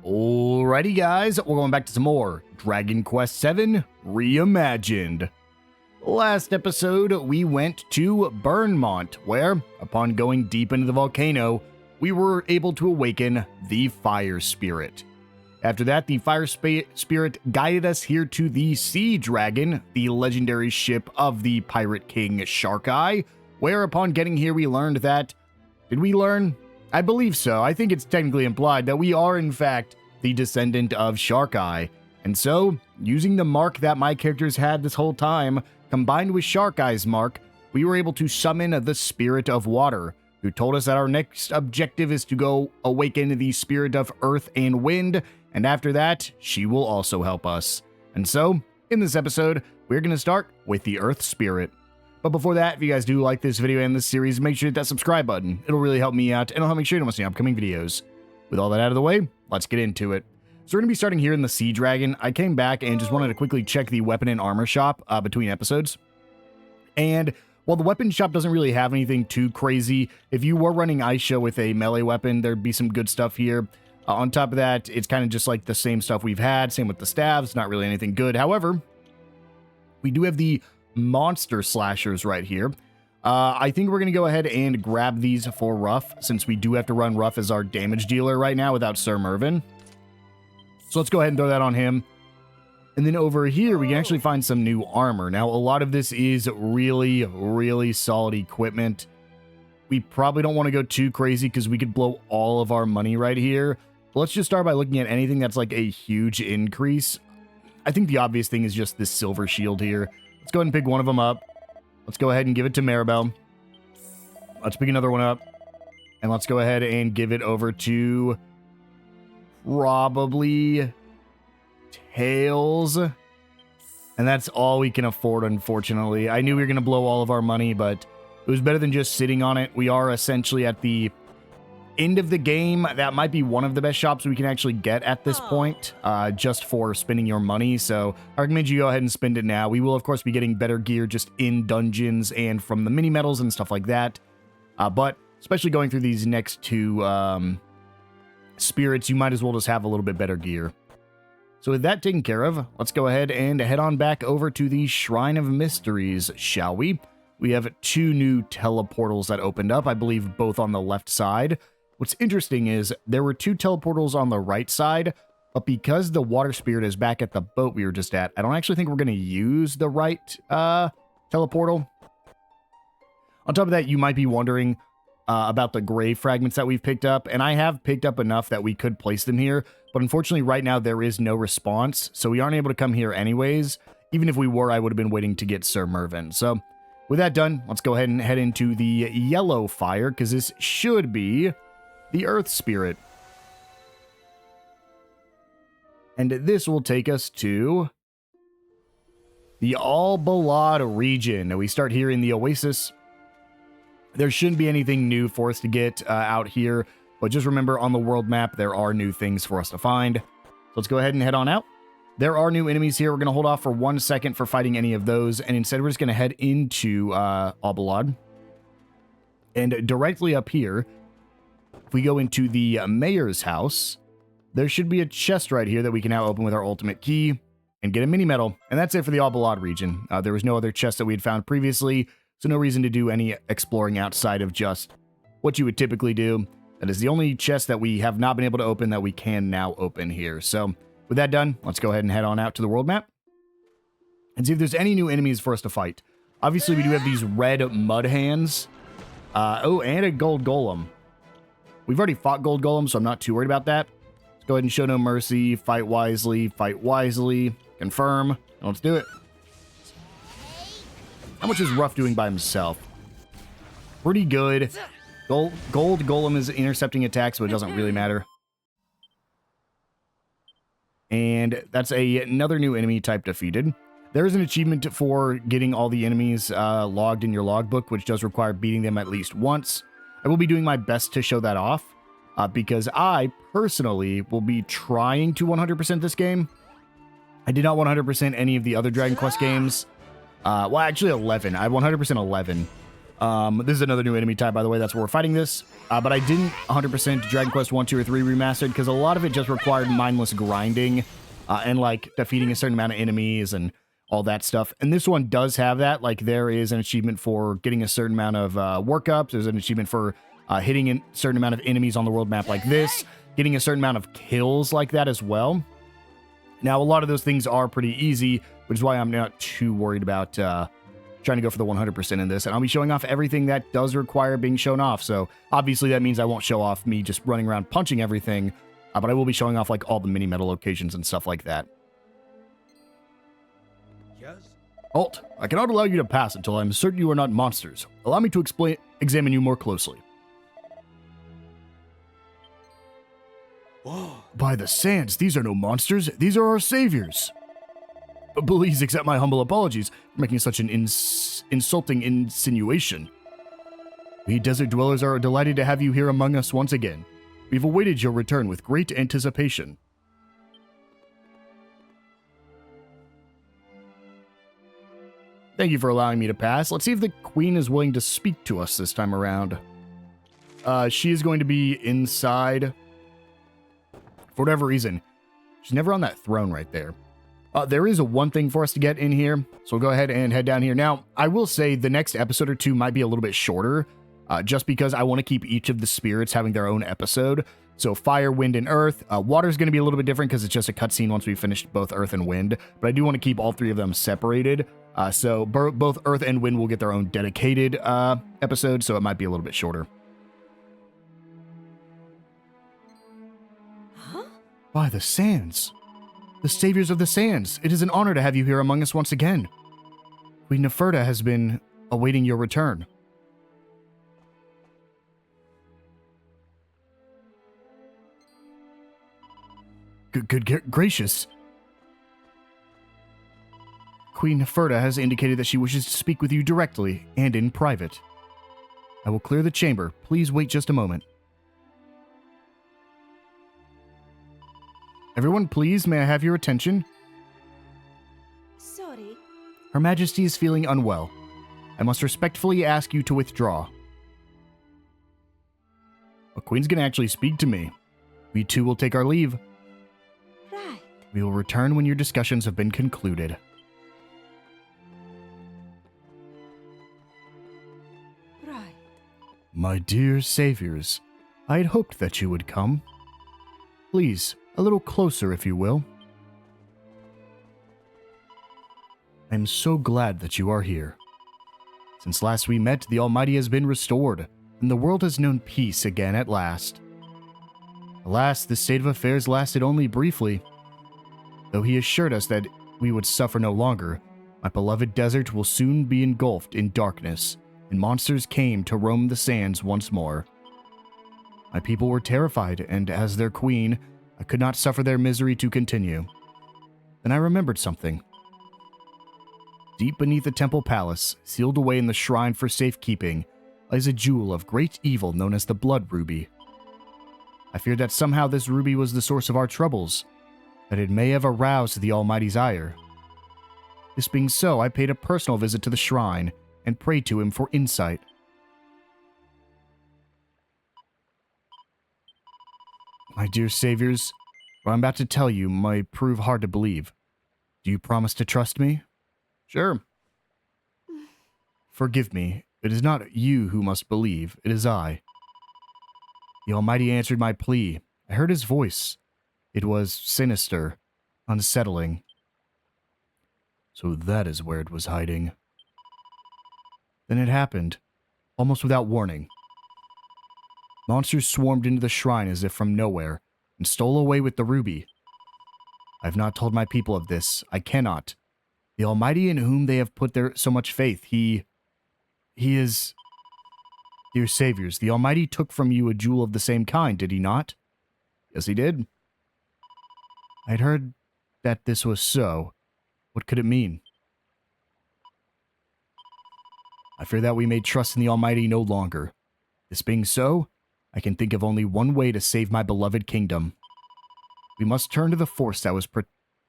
Alrighty guys, we're going back to some more Dragon Quest VII Reimagined. Last episode, we went to Burnmont, where, upon going deep into the volcano, we were able to awaken the Fire Spirit. After that, the Fire Spirit guided us here to the Sea Dragon, the legendary ship of the Pirate King Sharkeye, where upon getting here we learned that... Did we learn? I believe so. I think it's technically implied that we are, in fact, the descendant of Sharkeye. And so, using the mark that my characters had this whole time, combined with Sharkeye's mark, we were able to summon the Spirit of Water, who told us that our next objective is to go awaken the Spirit of Earth and Wind, and after that, she will also help us. And so, in this episode, we're going to start with the Earth Spirit. But before that, if you guys do like this video and this series, make sure to hit that subscribe button. It'll really help me out, and it'll help make sure you don't miss any upcoming videos. With all that out of the way, let's get into it. So we're going to be starting here in the Sea Dragon. I came back and just wanted to quickly check the weapon and armor shop between episodes. And while the weapon shop doesn't really have anything too crazy, if you were running Aisha with a melee weapon, there'd be some good stuff here. On top of that, it's kind of just like the same stuff we've had. Same with the staves, not really anything good. However, we do have the monster slashers right here. I think we're going to go ahead and grab these for Ruff, since we do have to run Ruff as our damage dealer right now without Sir Mervyn. So let's go ahead and throw that on him. And then over here, we can actually find some new armor. Now, a lot of this is really solid equipment. We probably don't want to go too crazy because we could blow all of our money right here. But let's just start by looking at anything that's like a huge increase. I think the obvious thing is just this silver shield here. Let's go ahead and pick one of them up. Let's go ahead and give it to Maribel. Let's pick another one up. And let's go ahead and give it over to probably Tails. And that's all we can afford, unfortunately. I knew we were going to blow all of our money, but it was better than just sitting on it. We are essentially at the end of the game. That might be one of the best shops we can actually get at this point, just for spending your money. So I recommend you go ahead and spend it now. We will, of course, be getting better gear just in dungeons and from the mini medals and stuff like that. But especially going through these next two spirits, you might as well just have a little bit better gear. So with that taken care of, let's go ahead and head on back over to the Shrine of Mysteries, shall we? We have two new teleportals that opened up, I believe both on the left side. What's interesting is there were two teleportals on the right side, but because the water spirit is back at the boat we were just at, I don't actually think we're going to use the right teleportal. On top of that, you might be wondering about the grave fragments that we've picked up, and I have picked up enough that we could place them here, but unfortunately right now there is no response, so we aren't able to come here anyways. Even if we were, I would have been waiting to get Sir Mervyn. So with that done, let's go ahead and head into the yellow fire, because this should be the Earth Spirit. And this will take us to the Al-Balad region. Now we start here in the Oasis. There shouldn't be anything new for us to get out here, but just remember on the world map, there are new things for us to find. So let's go ahead and head on out. There are new enemies here. We're going to hold off for 1 second for fighting any of those, and instead we're just going to head into Al-Balad. And directly up here, if we go into the mayor's house, there should be a chest right here that we can now open with our ultimate key and get a mini medal. And that's it for the Al-Balad region. There was no other chest that we had found previously, so no reason to do any exploring outside of just what you would typically do. That is the only chest that we have not been able to open that we can now open here. So with that done, let's go ahead and head on out to the world map and see if there's any new enemies for us to fight. Obviously, we do have these red mud hands. Oh, and a gold golem. We've already fought gold golems, so I'm not too worried about that. Let's go ahead and show no mercy, fight wisely, confirm, and let's do it. How much is Ruff doing by himself? Pretty good. Gold golem is intercepting attacks, but it doesn't really matter. And that's another new enemy type defeated. There is an achievement for getting all the enemies logged in your logbook, which does require beating them at least once. I will be doing my best to show that off, because I, personally, will be trying to 100% this game. I did not 100% any of the other Dragon Quest games. Well, actually 11. I 100% 11. This is another new enemy type, by the way. That's where we're fighting this. But I didn't 100% Dragon Quest 1, 2, or 3 remastered because a lot of it just required mindless grinding and like defeating a certain amount of enemies and all that stuff. And this one does have that. Like there is an achievement for getting a certain amount of workups. There's an achievement for hitting a certain amount of enemies on the world map like this, getting a certain amount of kills like that as well. Now, a lot of those things are pretty easy, which is why I'm not too worried about trying to go for the 100% in this. And I'll be showing off everything that does require being shown off. So obviously that means I won't show off me just running around punching everything, but I will be showing off like all the mini metal locations and stuff like that. Yes? Halt! I cannot allow you to pass until I'm certain you are not monsters. Allow me to examine you more closely. Whoa. By the sands, these are no monsters. These are our saviors. Please accept my humble apologies for making such an insulting insinuation. We desert dwellers are delighted to have you here among us once again. We've awaited your return with great anticipation. Thank you for allowing me to pass. Let's see if the queen is willing to speak to us this time around. She is going to be inside. For whatever reason, she's never on that throne right there. There is one thing for us to get in here, so we'll go ahead and head down here. Now, I will say the next episode or two might be a little bit shorter, just because I want to keep each of the spirits having their own episode. So fire, wind, and earth. Water's going to be a little bit different because it's just a cutscene once we finish both earth and wind, but I do want to keep all three of them separated. So both earth and wind will get their own dedicated episode, so it might be a little bit shorter. Huh? By the sands. The saviors of the sands. It is an honor to have you here among us once again. Queen Neferta has been awaiting your return. Good gracious. Queen Neferta has indicated that she wishes to speak with you directly and in private. I will clear the chamber. Please wait just a moment. Everyone, please, may I have your attention? Sorry. Her Majesty is feeling unwell. I must respectfully ask you to withdraw. The Queen's gonna actually speak to me. We too will take our leave. Right. We will return when your discussions have been concluded. Right. My dear saviors, I had hoped that you would come. Please, a little closer if you will. I am so glad that you are here. Since last we met, the Almighty has been restored, and the world has known peace again at last. Alas, this state of affairs lasted only briefly. Though he assured us that we would suffer no longer, my beloved desert will soon be engulfed in darkness, and monsters came to roam the sands once more. My people were terrified, and as their queen, I could not suffer their misery to continue. Then I remembered something. Deep beneath the temple palace, sealed away in the shrine for safekeeping, lies a jewel of great evil known as the Blood Ruby. I feared that somehow this ruby was the source of our troubles, that it may have aroused the Almighty's ire. This being so, I paid a personal visit to the shrine and prayed to him for insight. My dear saviors, what I'm about to tell you might prove hard to believe. Do you promise to trust me? Sure. Forgive me. It is not you who must believe, it is I. The Almighty answered my plea. I heard his voice. It was sinister, unsettling. So that is where it was hiding. Then it happened, almost without warning. Monsters swarmed into the shrine as if from nowhere, and stole away with the ruby. I have not told my people of this. I cannot. The Almighty in whom they have put so much faith, He is... Dear saviors, the Almighty took from you a jewel of the same kind, did he not? Yes, he did. I had heard that this was so. What could it mean? I fear that we may trust in the Almighty no longer. This being so, I can think of only one way to save my beloved kingdom. We must turn to the force that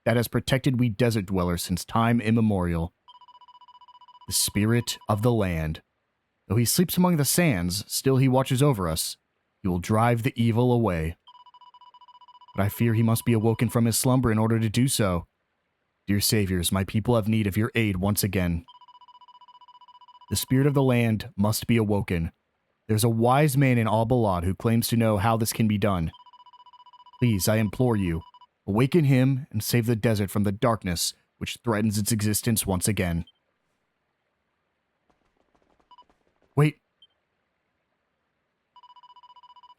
has protected we desert dwellers since time immemorial. The spirit of the land. Though he sleeps among the sands, still he watches over us. He will drive the evil away. But I fear he must be awoken from his slumber in order to do so. Dear saviors, my people have need of your aid once again. The spirit of the land must be awoken. There's a wise man in Al-Balad who claims to know how this can be done. Please, I implore you, awaken him and save the desert from the darkness which threatens its existence once again. Wait.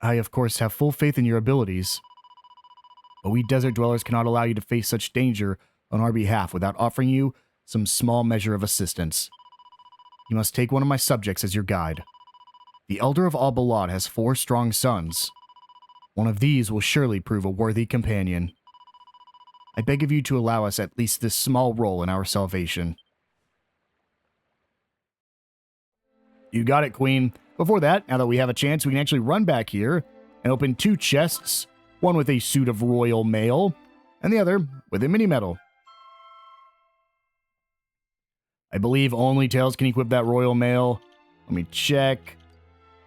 I, of course, have full faith in your abilities, but we desert dwellers cannot allow you to face such danger on our behalf without offering you some small measure of assistance. You must take one of my subjects as your guide. The Elder of Al-Balad has 4 strong sons. One of these will surely prove a worthy companion. I beg of you to allow us at least this small role in our salvation. You got it, Queen. Before that, now that we have a chance, we can actually run back here and open 2 chests, one with a suit of royal mail, and the other with a mini-medal. I believe only Tails can equip that royal mail. Let me check.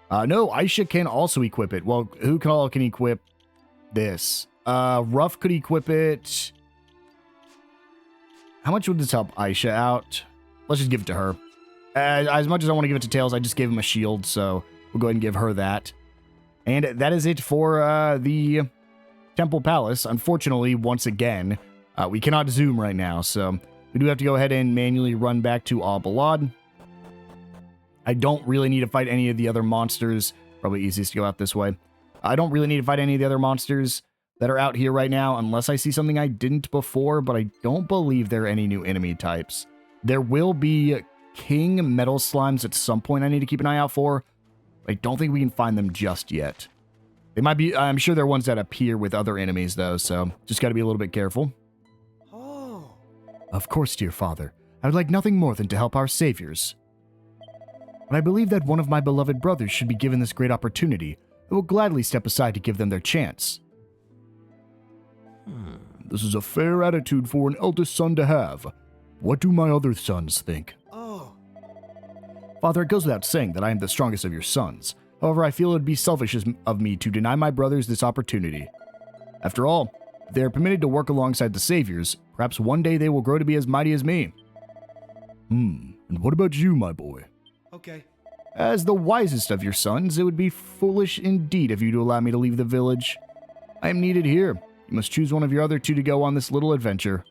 No, Aisha can also equip it. Well, who all can equip this? Ruff could equip it. How much would this help Aisha out? Let's just give it to her. As much as I want to give it to Tails, I just gave him a shield, so we'll go ahead and give her that. And that is it for the Temple Palace. Unfortunately, once again, we cannot zoom right now, so we do have to go ahead and manually run back to Al-Balad. I don't really need to fight any of the other monsters. Probably easiest to go out this way. I don't really need to fight any of the other monsters that are out here right now, unless I see something I didn't before, but I don't believe there are any new enemy types. There will be king metal slimes at some point I need to keep an eye out for. I don't think we can find them just yet. They might be, I'm sure they're ones that appear with other enemies though, so just gotta be a little bit careful. Oh. Of course, dear father. I would like nothing more than to help our saviors. But I believe that one of my beloved brothers should be given this great opportunity. I will gladly step aside to give them their chance. This is a fair attitude for an eldest son to have. What do my other sons think? Oh. Father, it goes without saying that I am the strongest of your sons. However, I feel it would be selfish of me to deny my brothers this opportunity. After all, if they are permitted to work alongside the saviors, perhaps one day they will grow to be as mighty as me. And what about you, my boy? Okay. As the wisest of your sons, it would be foolish indeed of you to allow me to leave the village. I am needed here. You must choose one of your other 2 to go on this little adventure.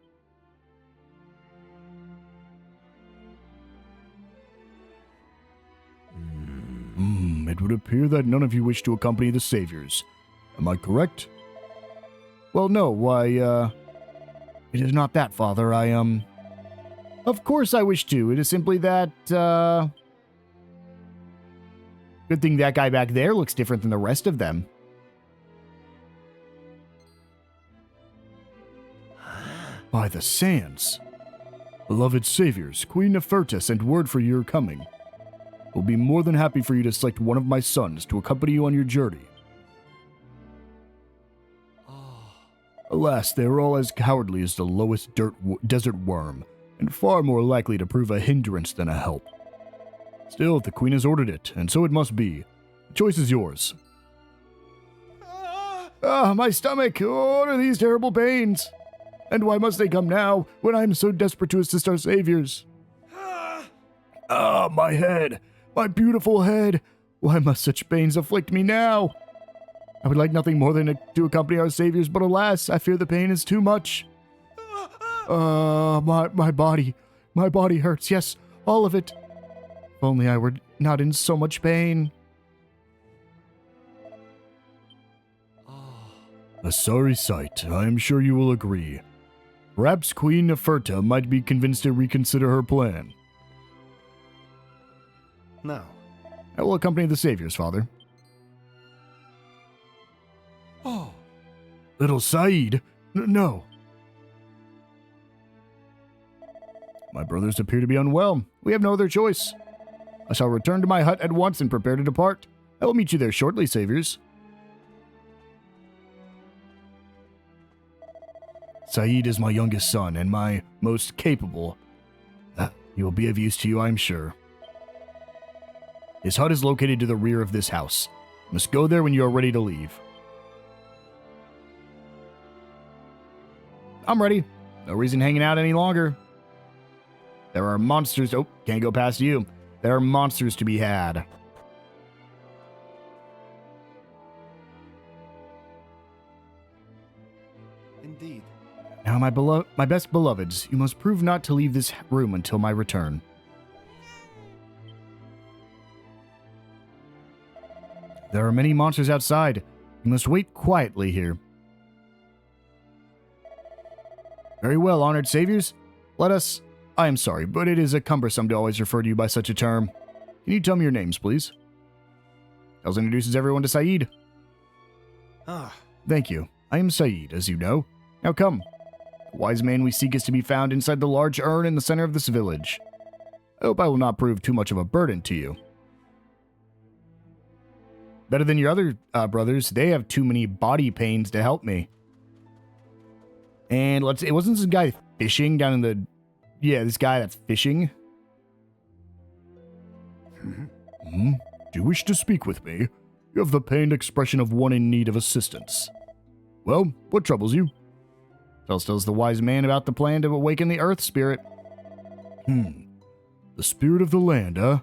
It would appear that none of you wish to accompany the saviors. Am I correct? Well, no, why, it is not that, Father. Of course I wish to. It is simply that, Good thing that guy back there looks different than the rest of them. By the sands. Beloved saviors, Queen Neferta sent word for your coming. We'll be more than happy for you to select one of my sons to accompany you on your journey. Alas, they are all as cowardly as the lowest desert worm, and far more likely to prove a hindrance than a help. Still, the Queen has ordered it, and so it must be. The choice is yours. My stomach! What are these terrible pains? And why must they come now, when I am so desperate to assist our saviors? My head! My beautiful head! Why must such pains afflict me now? I would like nothing more than to accompany our saviors, but alas, I fear the pain is too much. My body hurts, yes, all of it. If only I were not in so much pain. A sorry sight, I am sure you will agree. Perhaps Queen Neferta might be convinced to reconsider her plan. No. I will accompany the saviors, Father. Oh. Little Saeed? No. My brothers appear to be unwell. We have no other choice. I shall return to my hut at once and prepare to depart. I will meet you there shortly, saviors. Saeed is my youngest son and my most capable. He will be of use to you, I am sure. His hut is located to the rear of this house. You must go there when you are ready to leave. I'm ready. No reason hanging out any longer. There are monsters. Oh, can't go past you. There are monsters to be had. Indeed. Now, my best beloveds, you must prove not to leave this room until my return. There are many monsters outside. You must wait quietly here. Very well, honored saviors. Let us... I am sorry, but it is cumbersome to always refer to you by such a term. Can you tell me your names, please? Tells introduces everyone to Saeed. Ah. Thank you. I am Saeed, as you know. Now come. The wise man we seek is to be found inside the large urn in the center of this village. I hope I will not prove too much of a burden to you. Better than your other brothers. They have too many body pains to help me. And it wasn't this guy fishing down in the... Yeah, this guy that's fishing. Do you wish to speak with me? You have the pained expression of one in need of assistance. Well, what troubles you? Tells the wise man about the plan to awaken the earth spirit. The spirit of the land, huh?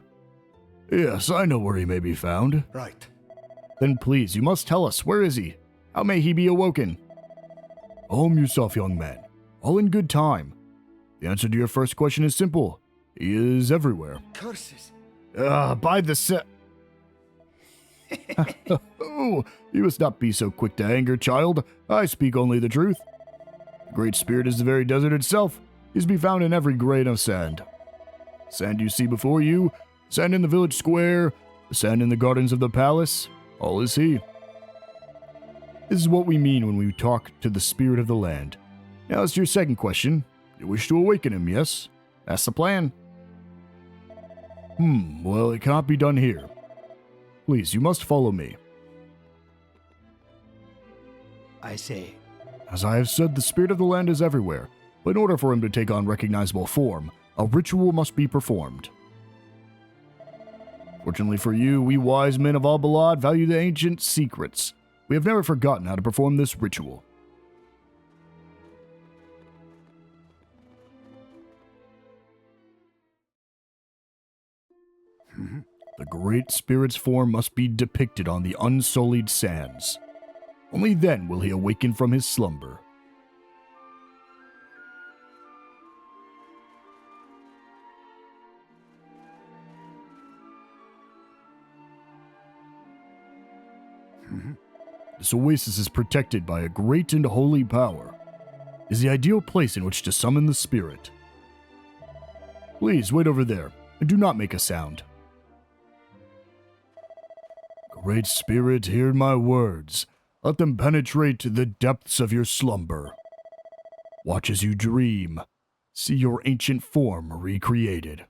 Yes, I know where he may be found. Right. Then please, you must tell us, where is he? How may he be awoken? Calm yourself, young man. All in good time. The answer to your first question is simple. He is everywhere. Curses. By the Oh, you must not be so quick to anger, child. I speak only the truth. The Great Spirit is the very desert itself. He is to be found in every grain of sand. Sand you see before you, sand in the village square, the sand in the gardens of the palace, all is he. This is what we mean when we talk to the spirit of the land. Now as to your second question, you wish to awaken him, yes? That's the plan. Well, it cannot be done here. Please, you must follow me. I say. As I have said, the spirit of the land is everywhere, but in order for him to take on recognizable form, a ritual must be performed. Fortunately for you, we wise men of Albalad value the ancient secrets. We have never forgotten how to perform this ritual. The Great Spirit's form must be depicted on the unsullied sands. Only then will he awaken from his slumber. This oasis is protected by a great and holy power. It is the ideal place in which to summon the spirit. Please wait over there, and do not make a sound. Great Spirit, hear my words. Let them penetrate the depths of your slumber. Watch as you dream. See your ancient form recreated.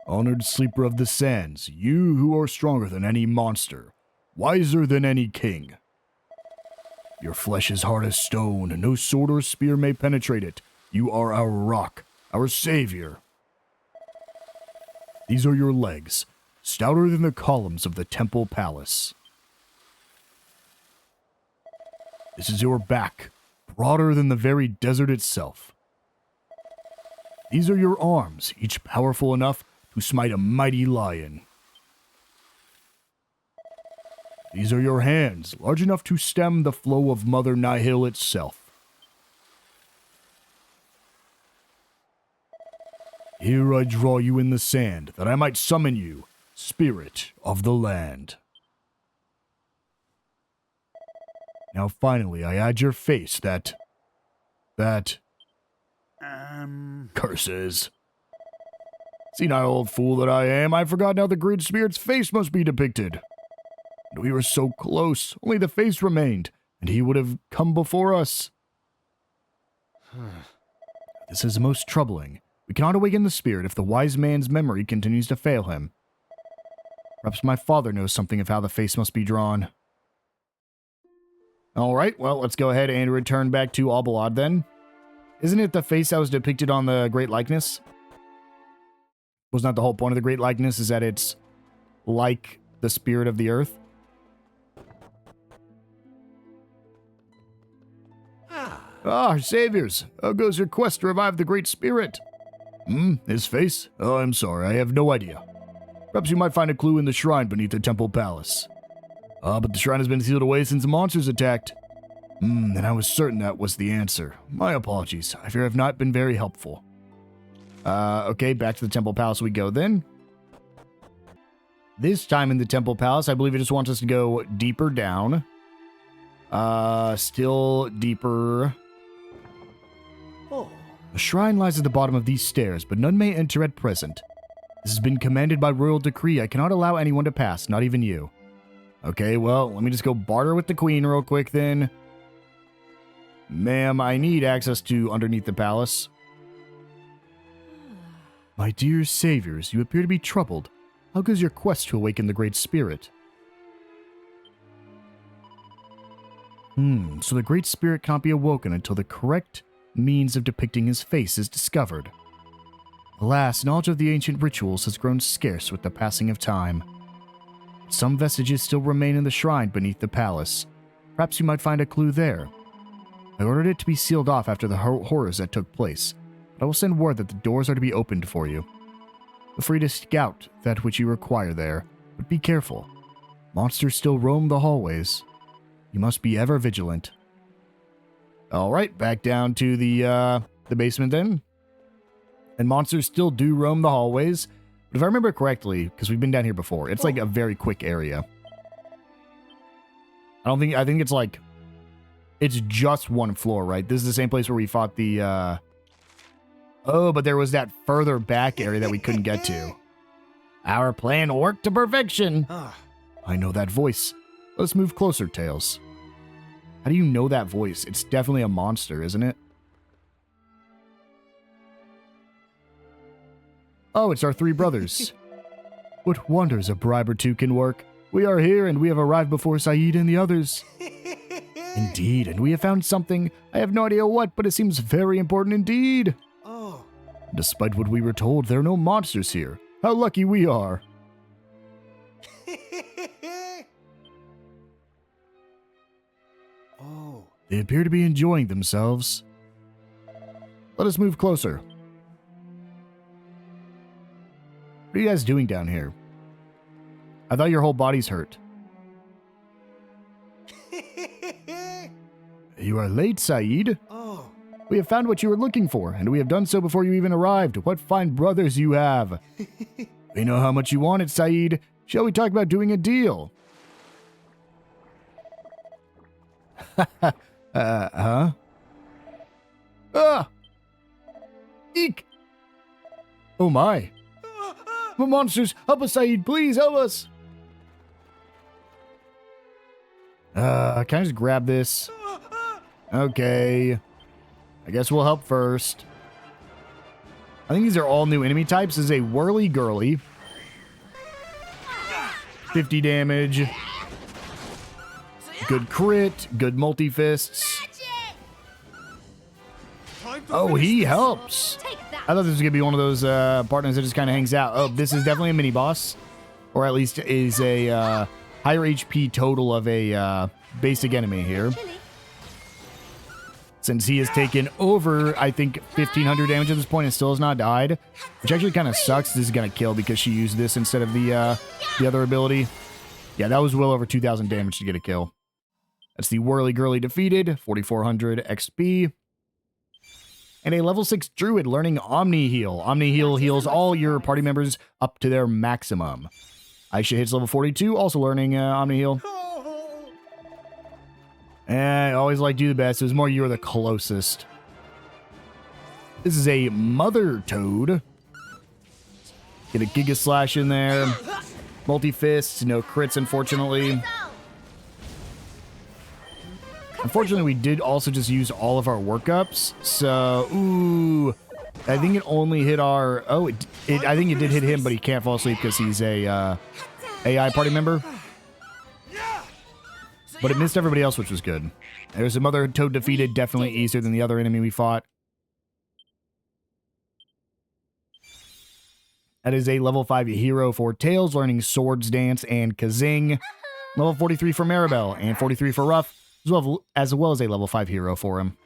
Honored sleeper of the sands, you who are stronger than any monster, wiser than any king. Your flesh is hard as stone, no sword or spear may penetrate it. You are our rock, our savior. These are your legs, stouter than the columns of the temple palace. This is your back, broader than the very desert itself. These are your arms, each powerful enough to smite a mighty lion. These are your hands, large enough to stem the flow of Mother Nihil itself. Here I draw you in the sand, that I might summon you, Spirit of the Land. Now finally I add your face, that... Curses. Senile old fool that I am, I've forgotten how the Great Spirit's face must be depicted. And we were so close, only the face remained, and he would have come before us. This is most troubling. We cannot awaken the spirit if the wise man's memory continues to fail him. Perhaps my father knows something of how the face must be drawn. Alright, well, let's go ahead and return back to Albalad then. Isn't it the face that was depicted on the Great Likeness? Was not the whole point of the Great Likeness is that it's like the spirit of the earth? Ah, saviors! How goes your quest to revive the Great Spirit? His face? Oh, I'm sorry, I have no idea. Perhaps you might find a clue in the shrine beneath the temple palace. But the shrine has been sealed away since the monsters attacked. Then I was certain that was the answer. My apologies. I fear I've not been very helpful. Okay, back to the temple palace we go then. This time in the temple palace, I believe it just wants us to go deeper down. Still deeper. Oh. The shrine lies at the bottom of these stairs, but none may enter at present. This has been commanded by royal decree. I cannot allow anyone to pass, not even you. Okay, well, let me just go barter with the queen real quick then. Ma'am, I need access to underneath the palace. My dear saviors, you appear to be troubled. How goes your quest to awaken the Great Spirit? So the Great Spirit can't be awoken until the correct means of depicting his face is discovered. Alas, knowledge of the ancient rituals has grown scarce with the passing of time. Some vestiges still remain in the shrine beneath the palace. Perhaps you might find a clue there. I ordered it to be sealed off after the horrors that took place, but I will send word that the doors are to be opened for you. Feel free to scout that which you require there, but be careful. Monsters still roam the hallways. You must be ever vigilant. Alright, back down to the basement then. And monsters still do roam the hallways, but if I remember correctly, because we've been down here before, it's like a very quick area. I think it's like, it's just one floor, right? This is the same place where we fought the, oh, but there was that further back area that we couldn't get to. Our plan worked to perfection. I know that voice. Let's move closer, Tails. How do you know that voice? It's definitely a monster, isn't it? Oh, it's our three brothers. What wonders a bribe or two can work. We are here, and we have arrived before Saeed and the others. Indeed, and we have found something. I have no idea what, but it seems very important indeed. Oh. Despite what we were told, there are no monsters here. How lucky we are. Oh. They appear to be enjoying themselves. Let us move closer. What are you guys doing down here? I thought your whole body's hurt. You are late, Saeed. Oh. We have found what you were looking for, and we have done so before you even arrived. What fine brothers you have. We know how much you want it, Saeed. Shall we talk about doing a deal? Huh? Ah! Eek! Oh my. The monsters! Help us, Saeed! Please, help us! Can I just grab this? Okay. I guess we'll help first. I think these are all new enemy types. This is a whirly-girly. 50 damage. Good crit. Good multi-fists. Oh, he helps. I thought this was going to be one of those partners that just kind of hangs out. Oh, this is definitely a mini-boss. Or at least is a higher HP total of a basic enemy here. Since he has taken over, I think, 1,500 damage at this point and still has not died. Which actually kind of sucks. This is going to kill because she used this instead of the other ability. Yeah, that was well over 2,000 damage to get a kill. That's the whirly-girly defeated. 4,400 XP. And a level 6 druid learning Omni Heal. Omni Heal heals all your party members up to their maximum. Aisha hits level 42, also learning Omni Heal. I always like do the best. It was more you're the closest. This is a Mother Toad. Get a Giga Slash in there. Multi-fists, no crits, unfortunately. Unfortunately, we did also just use all of our workups. So, ooh. I think it only hit our... Oh, I think it did hit him, but he can't fall asleep because he's a AI party member. But it missed everybody else, which was good. There's a Mother Toad defeated, definitely easier than the other enemy we fought. That is a level 5 hero for Tails, learning Swords Dance and Kazing. Level 43 for Maribel, and 43 for Ruff, as well as a level 5 hero for him.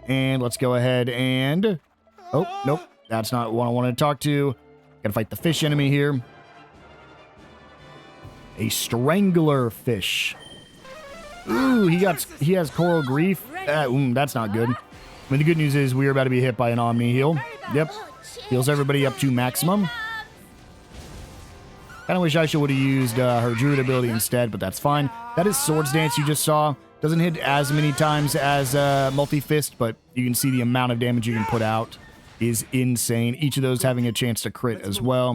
And let's go ahead and... Oh, nope. That's not what I wanted to talk to. Gotta fight the fish enemy here. A Strangler fish. Ooh, he has Coral Grief. That's not good. I mean, the good news is we are about to be hit by an Omni Heal. Yep. Heals everybody up to maximum. Kind of wish I would have used her Druid ability instead, but that's fine. That is Swords Dance you just saw. Doesn't hit as many times as Multi-Fist, but you can see the amount of damage you can put out is insane. Each of those having a chance to crit as well.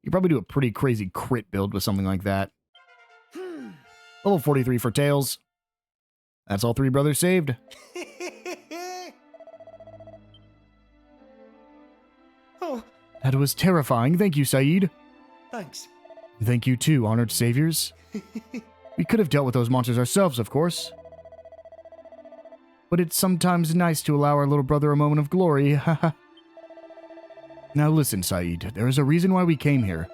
You could probably do a pretty crazy crit build with something like that. Level 43 for Tails. That's all 3 brothers saved. Oh, That was terrifying. Thank you, Saeed. thanks. Thank you too, honored saviors. We could have dealt with those monsters ourselves, of course. But it's sometimes nice to allow our little brother a moment of glory. Now listen, Saeed. There is a reason why we came here.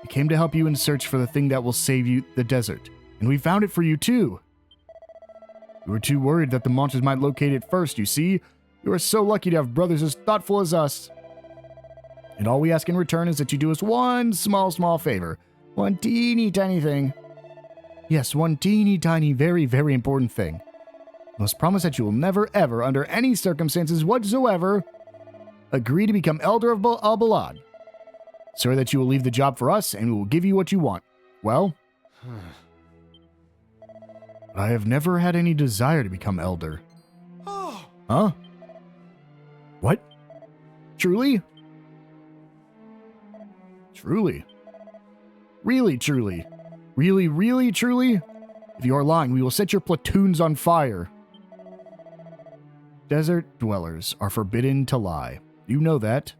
We came to help you in search for the thing that will save you the desert. And we found it for you too. We were too worried that the monsters might locate it first, you see. You are so lucky to have brothers as thoughtful as us. And all we ask in return is that you do us one small favor. One teeny tiny thing. Yes, one teeny tiny, very, very important thing. We must promise that you will never, ever, under any circumstances whatsoever, agree to become Elder of Al-Balad. Swear that you will leave the job for us, and we will give you what you want. Well? I have never had any desire to become Elder. Huh? What? Truly? Truly? Really, truly? Really, really, truly? If you are lying, we will set your platoons on fire. Desert dwellers are forbidden to lie. You know that.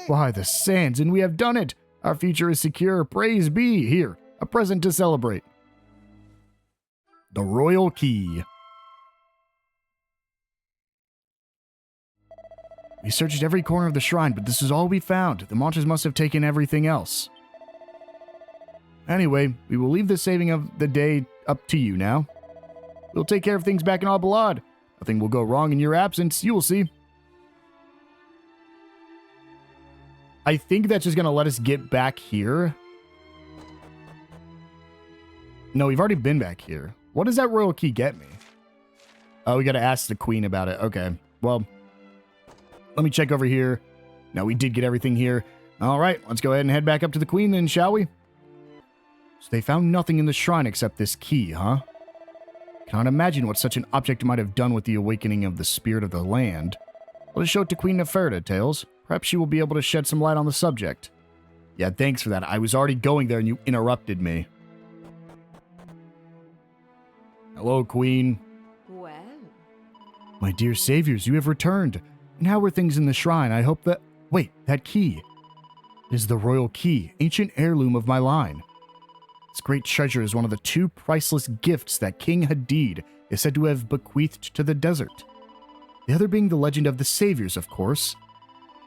Why, the sands, and we have done it! Our future is secure. Praise be. Here, a present to celebrate. The Royal Key. We searched every corner of the shrine, but this is all we found. The monsters must have taken everything else. Anyway, we will leave the saving of the day up to you now. We'll take care of things back in Al-Balad. Nothing will go wrong in your absence. You will see. I think that's just going to let us get back here. No, we've already been back here. What does that royal key get me? Oh, we got to ask the queen about it. Okay, well, let me check over here. No, we did get everything here. All right, let's go ahead and head back up to the queen then, shall we? So they found nothing in the shrine except this key, huh? Cannot imagine what such an object might have done with the awakening of the spirit of the land. Let us show it to Queen Neferta, Tails. Perhaps she will be able to shed some light on the subject. Yeah, thanks for that. I was already going there and you interrupted me. Hello, Queen. Well, My dear saviors, you have returned. And how were things in the shrine? I hope that... Wait, that key. It is the royal key, ancient heirloom of my line. This great treasure is one of the 2 priceless gifts that King Hadid is said to have bequeathed to the desert. The other being the legend of the saviors, of course.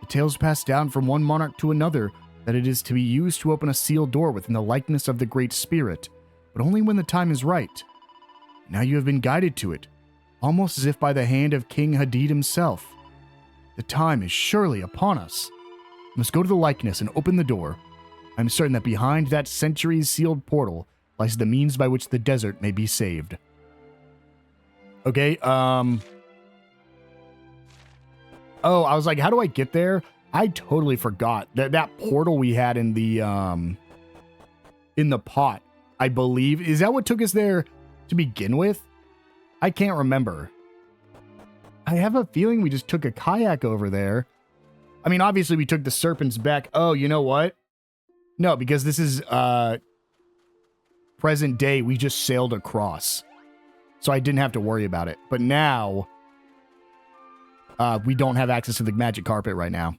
The tales passed down from one monarch to another that it is to be used to open a sealed door within the likeness of the Great Spirit, but only when the time is right. Now you have been guided to it, almost as if by the hand of King Hadid himself. The time is surely upon us. We must go to the likeness and open the door. I am certain that behind that centuries-sealed portal lies the means by which the desert may be saved. Okay, Oh, I was like, how do I get there? I totally forgot that portal we had in the pot, I believe. Is that what took us there to begin with? I can't remember. I have a feeling we just took a kayak over there. I mean, obviously we took the serpents back. Oh, you know what? No, because this is present day. We just sailed across. So I didn't have to worry about it. But now we don't have access to the magic carpet right now.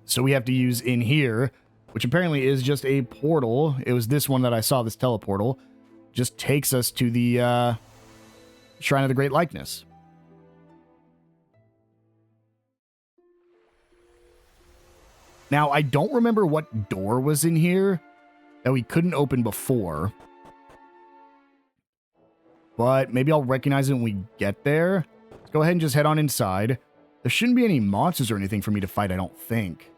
So we have to use in here, which apparently is just a portal. It was this one that I saw, this teleportal. Just takes us to the Shrine of the Great Likeness. Now, I don't remember what door was in here that we couldn't open before. But maybe I'll recognize it when we get there. Let's go ahead and just head on inside. There shouldn't be any monsters or anything for me to fight, I don't think.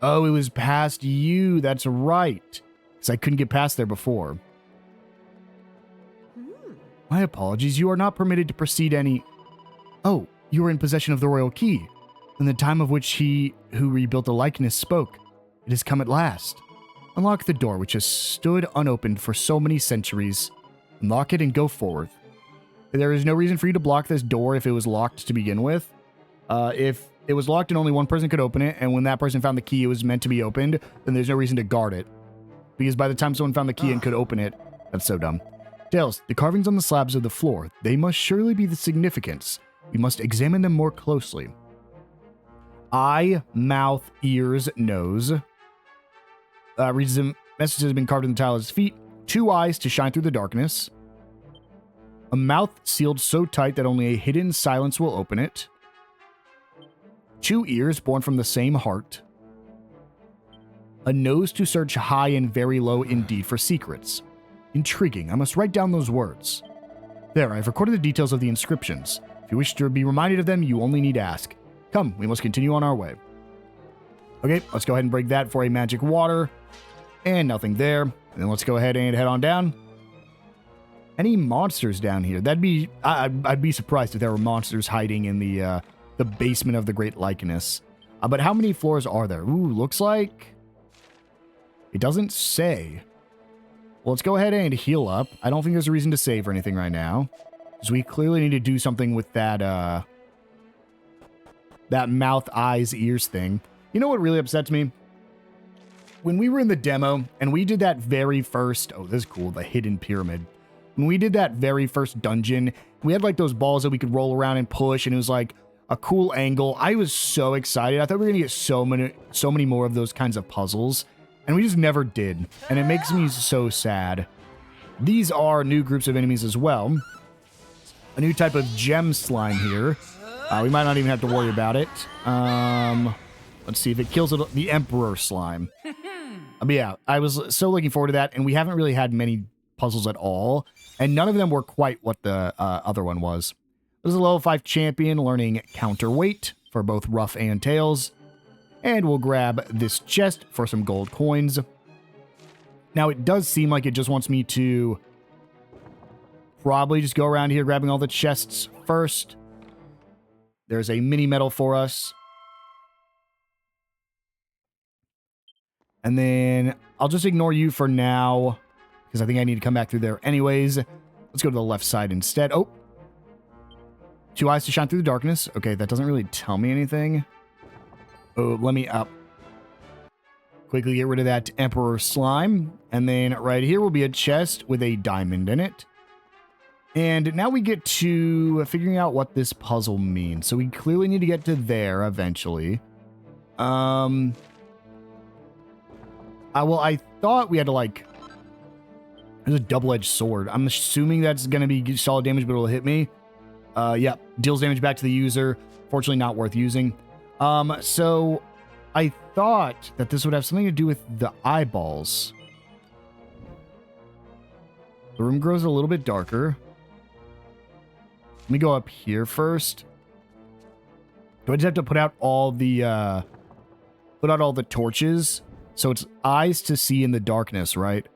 Oh, it was past you. That's right. Because I couldn't get past there before. My apologies. You are not permitted to proceed any... Oh, you are in possession of the royal key. In the time of which he who rebuilt the likeness spoke. It has come at last. Unlock the door which has stood unopened for so many centuries. Unlock it and go forward. There is no reason for you to block this door if it was locked to begin with. If it was locked and only one person could open it, and when that person found the key it was meant to be opened, then there's no reason to guard it. Because by the time someone found the key and could open it, that's so dumb. Tails, the carvings on the slabs of the floor, they must surely be the significance. We must examine them more closely. Eye, mouth, ears, nose. Reads the message has been carved in the tile at his feet. 2 eyes to shine through the darkness. A mouth sealed so tight that only a hidden silence will open it. 2 ears born from the same heart. A nose to search high and very low indeed for secrets. Intriguing. I must write down those words. There, I have recorded the details of the inscriptions. If you wish to be reminded of them, you only need to ask. Come, we must continue on our way. Okay, let's go ahead and break that for a magic water. And nothing there. And then let's go ahead and head on down. Any monsters down here? I'd be surprised if there were monsters hiding in the basement of the Great Likeness. But how many floors are there? Ooh, looks like... It doesn't say. Well, let's go ahead and heal up. I don't think there's a reason to save or anything right now. Because we clearly need to do something with that, that mouth, eyes, ears thing. You know what really upsets me? When we were in the demo, and we did that very first... Oh, this is cool. The hidden pyramid. When we did that very first dungeon, we had like those balls that we could roll around and push, and it was like a cool angle. I was so excited. I thought we were going to get so many more of those kinds of puzzles, and we just never did, and it makes me so sad. These are new groups of enemies as well. A new type of gem slime here. We might not even have to worry about it. Let's see if it kills the Emperor slime. But yeah, I was so looking forward to that, and we haven't really had many puzzles at all, and none of them were quite what the other one was. This is a level 5 champion learning counterweight for both Rough and Tails, and we'll grab this chest for some gold coins. Now, it does seem like it just wants me to probably just go around here grabbing all the chests first. There's a mini medal for us. And then I'll just ignore you for now, because I think I need to come back through there anyways. Let's go to the left side instead. Oh. 2 eyes to shine through the darkness. Okay, that doesn't really tell me anything. Oh, let me up. Quickly get rid of that Emperor slime. And then right here will be a chest with a diamond in it. And now we get to figuring out what this puzzle means. So we clearly need to get to there eventually. Well, I thought we had to, like... There's a double-edged sword. I'm assuming that's going to be solid damage, but it'll hit me. Yeah, deals damage back to the user. Fortunately, not worth using. So I thought that this would have something to do with the eyeballs. The room grows a little bit darker. Let me go up here first. Do I just have to put out all the torches? So it's eyes to see in the darkness, right?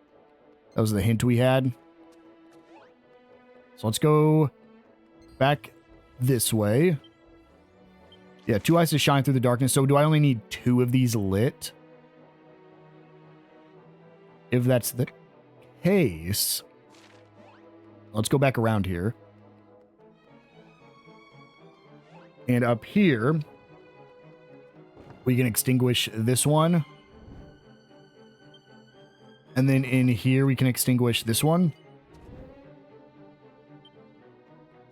That was the hint we had. So let's go back this way. Yeah, 2 eyes to shine through the darkness. So do I only need 2 of these lit? If that's the case, let's go back around here. And up here, we can extinguish this one. And then in here, we can extinguish this one.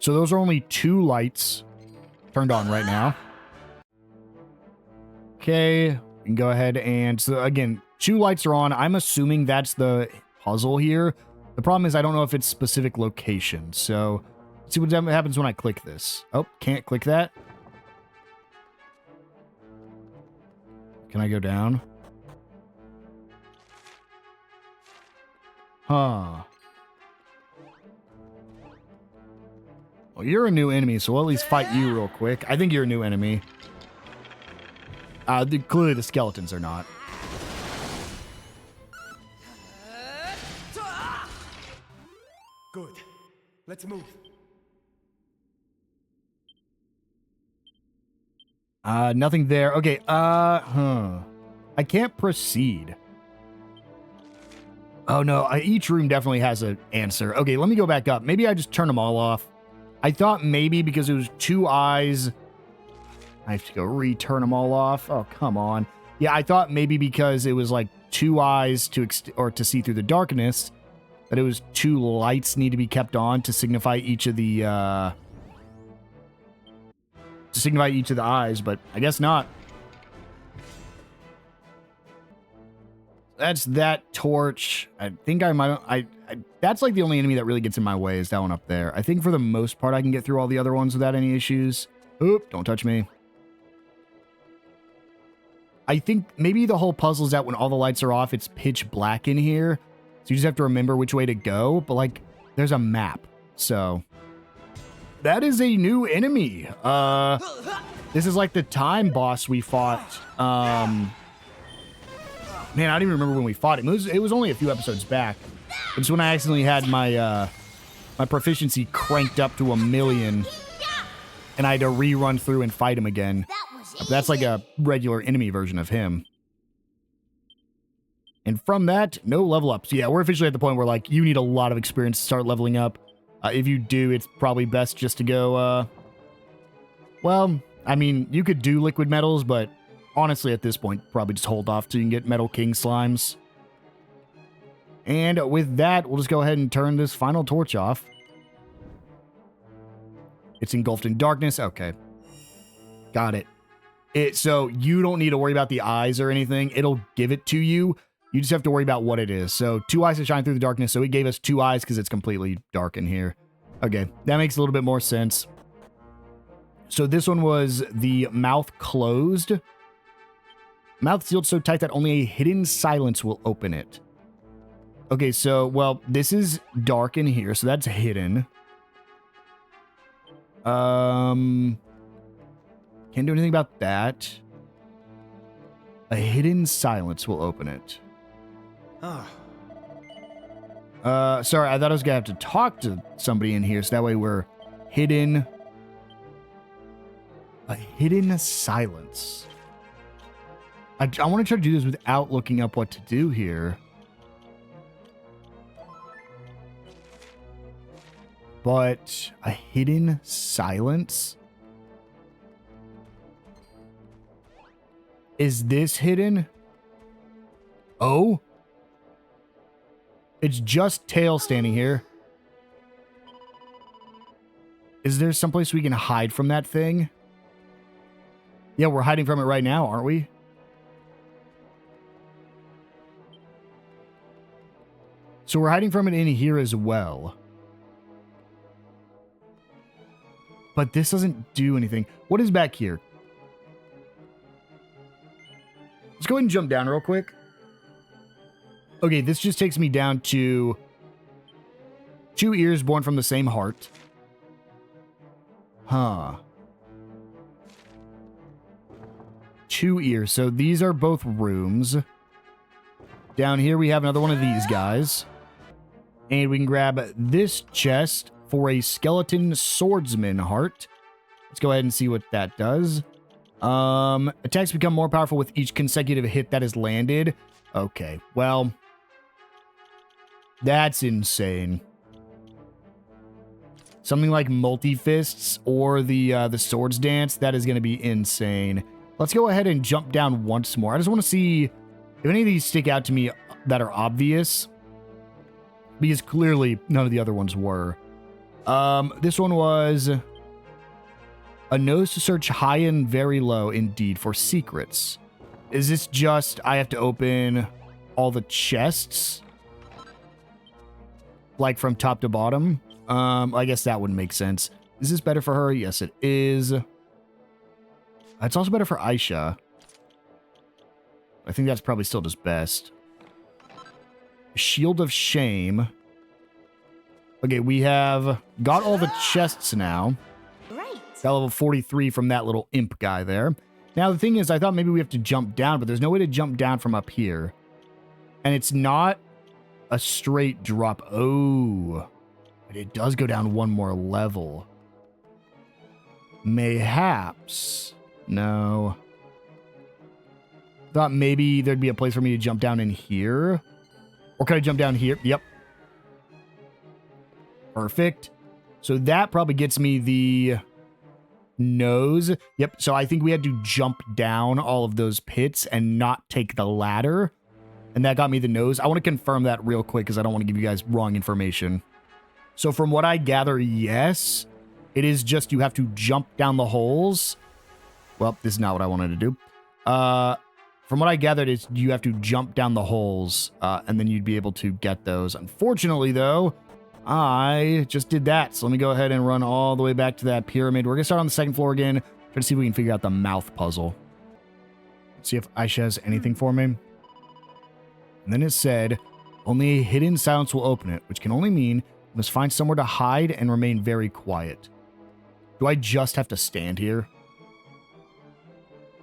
So those are only 2 lights turned on right now. Okay, we can go ahead and... So again, 2 lights are on. I'm assuming that's the puzzle here. The problem is I don't know if it's specific location. So let's see what happens when I click this. Oh, can't click that. Can I go down? Huh. Well, you're a new enemy, so we'll at least fight you real quick. I think you're a new enemy. Clearly the skeletons are not. Good. Let's move. Nothing there. Okay, I can't proceed. Oh no, each room definitely has an answer. Okay, let me go back up. Maybe I just turn them all off. I thought maybe because it was 2 eyes, I have to go return them all off. Oh, come on. Yeah, I thought maybe because it was like 2 eyes to see through the darkness, that it was 2 lights need to be kept on to signify each of the eyes, but I guess not. That's that torch. I think I might. That's like the only enemy that really gets in my way is that one up there. I think for the most part I can get through all the other ones without any issues. Oop! Don't touch me. I think maybe the whole puzzle is that when all the lights are off, it's pitch black in here, so you just have to remember which way to go. But like, there's a map, so that is a new enemy. This is like the time boss we fought. Man, I don't even remember when we fought him. It was only a few episodes back. It's when I accidentally had my my proficiency cranked up to 1,000,000, and I had to rerun through and fight him again. That's like a regular enemy version of him. And from that, no level ups. Yeah, we're officially at the point where like you need a lot of experience to start leveling up. If you do, it's probably best just to go. Well, I mean, you could do liquid metals, but honestly, at this point, probably just hold off till you can get Metal King slimes. And with that, we'll just go ahead and turn this final torch off. It's engulfed in darkness. Okay. Got it. So you don't need to worry about the eyes or anything. It'll give it to you. You just have to worry about what it is. So 2 eyes to shine through the darkness. So he gave us 2 eyes because it's completely dark in here. Okay. That makes a little bit more sense. So this one was the mouth closed. Mouth sealed so tight that only a hidden silence will open it. Okay, so, well, this is dark in here, so that's hidden. Can't do anything about that. A hidden silence will open it. Sorry, I thought I was gonna have to talk to somebody in here, so that way we're hidden. A hidden silence. I want to try to do this without looking up what to do here. But a hidden silence? Is this hidden? Oh? It's just Tail standing here. Is there someplace we can hide from that thing? Yeah, we're hiding from it right now, aren't we? So we're hiding from it in here as well. But this doesn't do anything. What is back here? Let's go ahead and jump down real quick. Okay, this just takes me down to 2 ears born from the same heart. Huh. 2 ears. So these are both rooms. Down here we have another one of these guys. And we can grab this chest for a skeleton swordsman heart. Let's go ahead and see what that does. Attacks become more powerful with each consecutive hit that is landed. Okay, well, that's insane. Something like multi-fists or the swords dance, that is going to be insane. Let's go ahead and jump down once more. I just want to see if any of these stick out to me that are obvious, because clearly none of the other ones were. This one was a nose to search high and very low, indeed, for secrets. Is this just I have to open all the chests, like from top to bottom? I guess that wouldn't make sense. Is this better for her? Yes, it is. It's also better for Aisha. I think that's probably still just best. Shield of Shame. Okay, we have got all the chests now. Great. Got level 43 from that little imp guy there. Now, the thing is, I thought maybe we have to jump down, but there's no way to jump down from up here. And it's not a straight drop. Oh, but it does go down one more level. Mayhaps. No. Thought maybe there'd be a place for me to jump down in here. Or could I jump down here? Yep. Perfect. So that probably gets me the nose. Yep. So I think we had to jump down all of those pits and not take the ladder. And that got me the nose. I want to confirm that real quick because I don't want to give you guys wrong information. So from what I gather, yes, it is just you have to jump down the holes. Well, this is not what I wanted to do. From what I gathered, is you have to jump down the holes, and then you'd be able to get those. Unfortunately, though, I just did that. So let me go ahead and run all the way back to that pyramid. We're going to start on the second floor again. Try to see if we can figure out the mouth puzzle. Let's see if Aisha has anything for me. And then it said, only a hidden silence will open it, which can only mean you must find somewhere to hide and remain very quiet. Do I just have to stand here?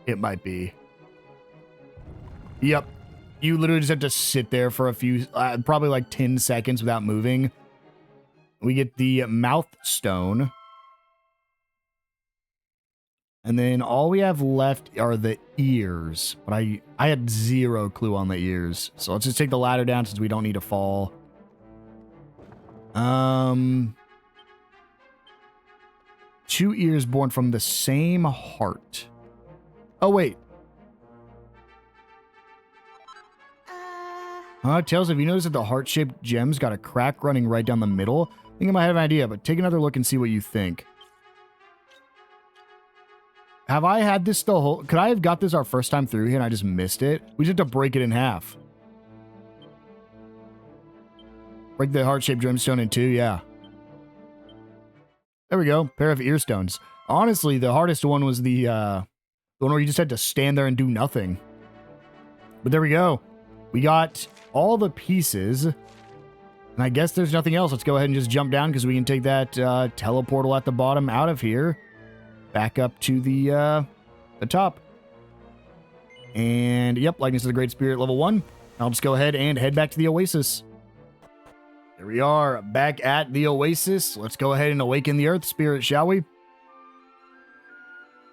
It might be. Yep. You literally just have to sit there for a few, probably like 10 seconds without moving. We get the mouth stone. And then all we have left are the ears. But I had zero clue on the ears. So let's just take the ladder down since we don't need to fall. 2 ears born from the same heart. Oh, wait. Tails, have you noticed that the heart-shaped gem's got a crack running right down the middle? I think I might have an idea, but take another look and see what you think. Have I had this the whole... Could I have got this our first time through here and I just missed it? We just have to break it in half. Break the heart-shaped gemstone in two, yeah. There we go. Pair of ear stones. Honestly, the hardest one was the one where you just had to stand there and do nothing. But there we go. We got all the pieces. And I guess there's nothing else. Let's go ahead and just jump down because we can take that teleportal at the bottom out of here. Back up to the top. And yep, likeness of the Great Spirit level 1. I'll just go ahead and head back to the Oasis. Here we are, back at the Oasis. Let's go ahead and awaken the Earth Spirit, shall we?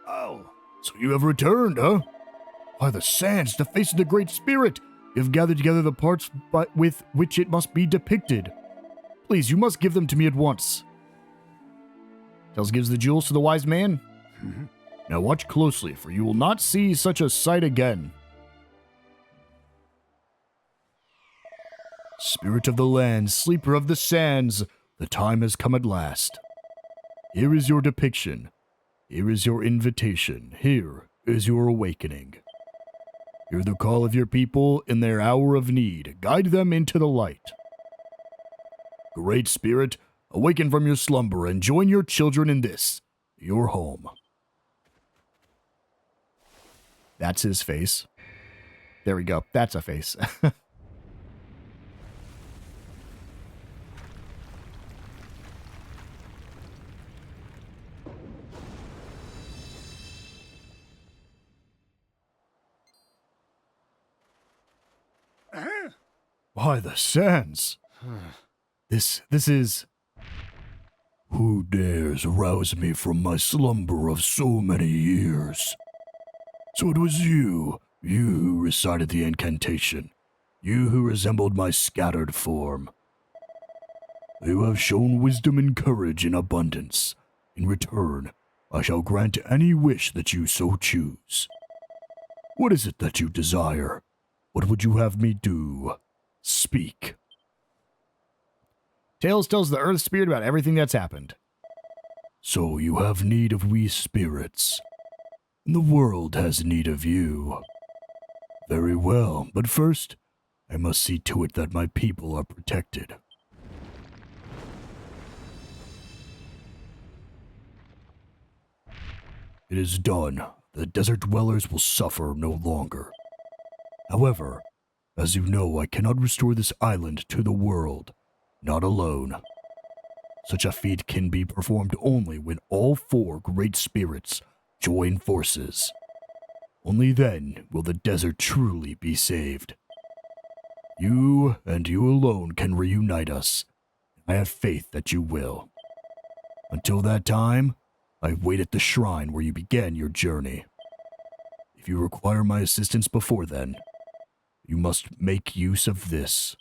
Oh, so you have returned, huh? By the sands, the face of the Great Spirit. You have gathered together the parts with which it must be depicted. Please, you must give them to me at once. Tails gives the jewels to the wise man. Now watch closely, for you will not see such a sight again. Spirit of the land, sleeper of the sands, the time has come at last. Here is your depiction. Here is your invitation. Here is your awakening. Hear the call of your people in their hour of need. Guide them into the light. Great Spirit, awaken from your slumber and join your children in this, your home. That's his face. There we go. That's a face. By the sands. This is... Who dares rouse me from my slumber of so many years? So it was you who recited the incantation, you who resembled my scattered form. You have shown wisdom and courage in abundance. In return, I shall grant any wish that you so choose. What is it that you desire? What would you have me do? Speak. Tails tells the Earth Spirit about everything that's happened. So you have need of we spirits. And the world has need of you. Very well, but first, I must see to it that my people are protected. It is done. The desert dwellers will suffer no longer. However, as you know, I cannot restore this island to the world, not alone. Such a feat can be performed only when all 4 great spirits join forces. Only then will the desert truly be saved. You and you alone can reunite us. I have faith that you will. Until that time, I wait at the shrine where you began your journey. If you require my assistance before then, you must make use of this.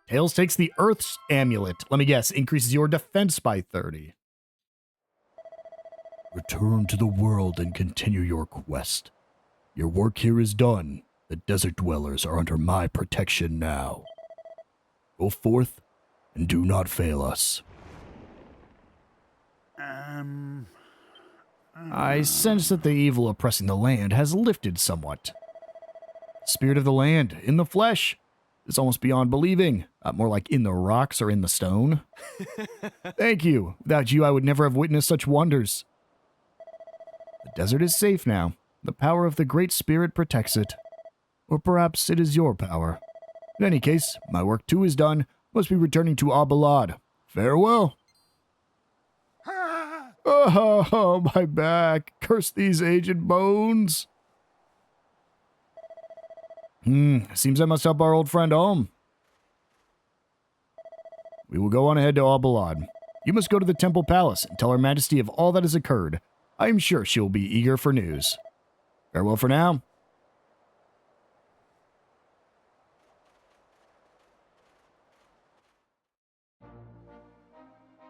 Tails takes the Earth's amulet. Let me guess, increases your defense by 30. Return to the world and continue your quest. Your work here is done. The desert dwellers are under my protection now. Go forth and do not fail us. I sense that the evil oppressing the land has lifted somewhat. Spirit of the land, in the flesh. It's almost beyond believing. More like in the rocks or in the stone. Thank you. Without you, I would never have witnessed such wonders. The desert is safe now. The power of the Great Spirit protects it. Or perhaps it is your power. In any case, my work too is done. Must be returning to Abalad. Farewell. Oh, my back. Curse these aged bones. Seems I must help our old friend home. We will go on ahead to Abalad. You must go to the Temple Palace and tell Her Majesty of all that has occurred. I am sure she will be eager for news. Farewell for now.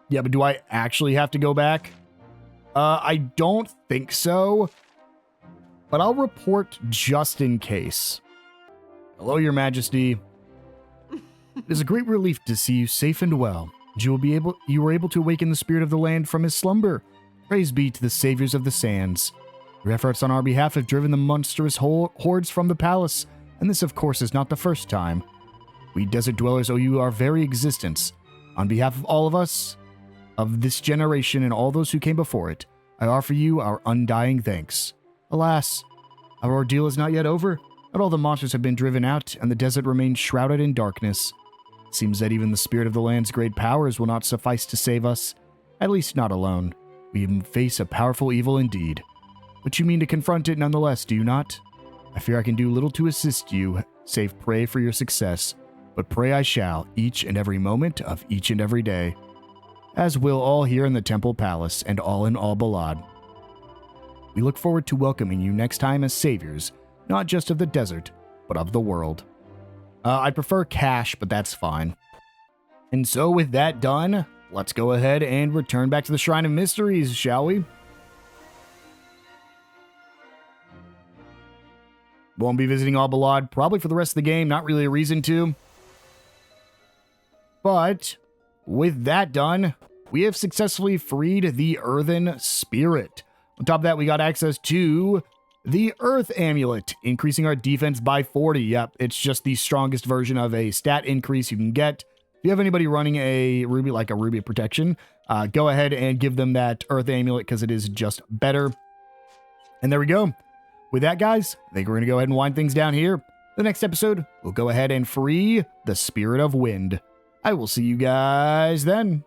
Yeah, but do I actually have to go back? I don't think so. But I'll report just in case. Hello, Your Majesty. It is a great relief to see you safe and well. You were able to awaken the spirit of the land from his slumber. Praise be to the saviors of the sands. Your efforts on our behalf have driven the monstrous hordes from the palace, and this, of course, is not the first time. We desert dwellers owe you our very existence. On behalf of all of us, of this generation and all those who came before it, I offer you our undying thanks. Alas, our ordeal is not yet over. Not all the monsters have been driven out, and the desert remains shrouded in darkness. It seems that even the spirit of the land's great powers will not suffice to save us, at least not alone. We face a powerful evil indeed. But you mean to confront it nonetheless, do you not? I fear I can do little to assist you, save pray for your success, but pray I shall, each and every moment of each and every day, as will all here in the Temple Palace and all in Abalad. We look forward to welcoming you next time as saviors, not just of the desert, but of the world. I prefer cash, but that's fine. And so with that done, let's go ahead and return back to the Shrine of Mysteries, shall we? Won't be visiting Abalad probably for the rest of the game, not really a reason to. But with that done, we have successfully freed the Earthen Spirit. On top of that, we got access to the Earth Amulet, increasing our defense by 40. Yep, it's just the strongest version of a stat increase you can get. If you have anybody running a Ruby, like a Ruby Protection, go ahead and give them that Earth Amulet because it is just better. And there we go. With that, guys, I think we're going to go ahead and wind things down here. The next episode, we'll go ahead and free the Spirit of Wind. I will see you guys then.